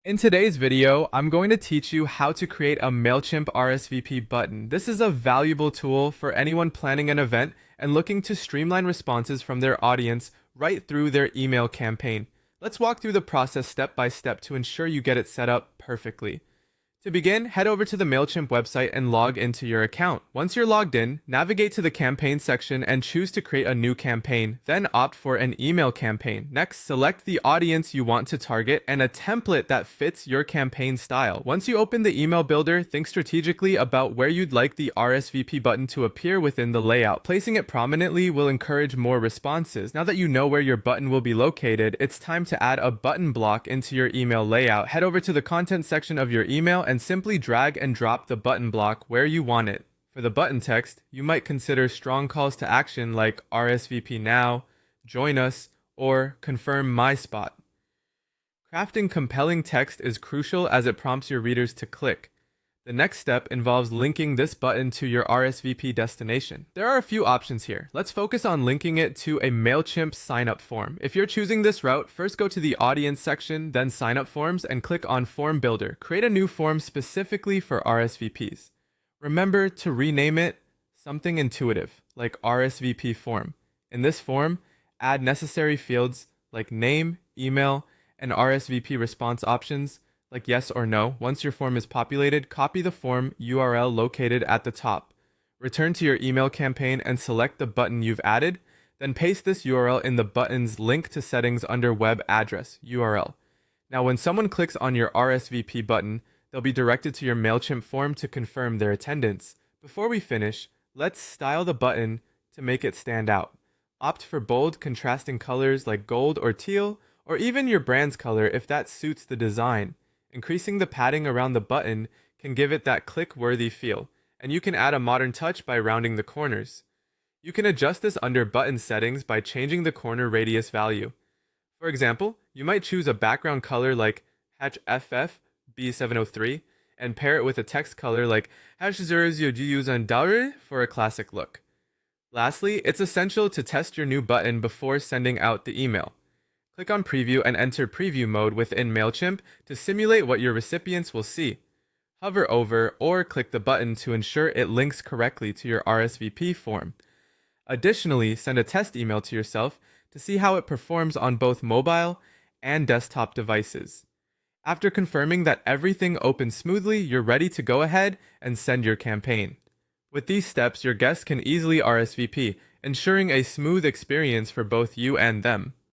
In today's video, I'm going to teach you how to create a Mailchimp RSVP button. This is a valuable tool for anyone planning an event and looking to streamline responses from their audience right through their email campaign. Let's walk through the process step by step to ensure you get it set up perfectly. To begin, head over to the Mailchimp website and log into your account. Once you're logged in, navigate to the campaign section and choose to create a new campaign, then opt for an email campaign. Next, select the audience you want to target and a template that fits your campaign style. Once you open the email builder, think strategically about where you'd like the RSVP button to appear within the layout. Placing it prominently will encourage more responses. Now that you know where your button will be located, it's time to add a button block into your email layout. Head over to the content section of your email and simply drag and drop the button block where you want it. For the button text, you might consider strong calls to action like RSVP now, join us, or confirm my spot. Crafting compelling text is crucial as it prompts your readers to click. The next step involves linking this button to your RSVP destination. There are a few options here. Let's focus on linking it to a Mailchimp sign-up form. If you're choosing this route, first go to the audience section, then sign-up forms, and click on Form Builder. Create a new form specifically for RSVPs. Remember to rename it something intuitive, like RSVP form. In this form, add necessary fields like name, email, and RSVP response options like yes or no. Once your form is populated, copy the form URL located at the top. Return to your email campaign and select the button you've added, then paste this URL in the button's link to settings under web address URL. Now when someone clicks on your RSVP button, they'll be directed to your Mailchimp form to confirm their attendance. Before we finish, let's style the button to make it stand out. Opt for bold, contrasting colors like gold or teal, or even your brand's color if that suits the design. Increasing the padding around the button can give it that click-worthy feel, and you can add a modern touch by rounding the corners. You can adjust this under button settings by changing the corner radius value. For example, you might choose a background color like HFFB703 and pair it with a text color like #00 for a classic look. Lastly, it's essential to test your new button before sending out the email. Click on Preview and enter Preview mode within Mailchimp to simulate what your recipients will see. Hover over or click the button to ensure it links correctly to your RSVP form. Additionally, send a test email to yourself to see how it performs on both mobile and desktop devices. After confirming that everything opens smoothly, you're ready to go ahead and send your campaign. With these steps, your guests can easily RSVP, ensuring a smooth experience for both you and them.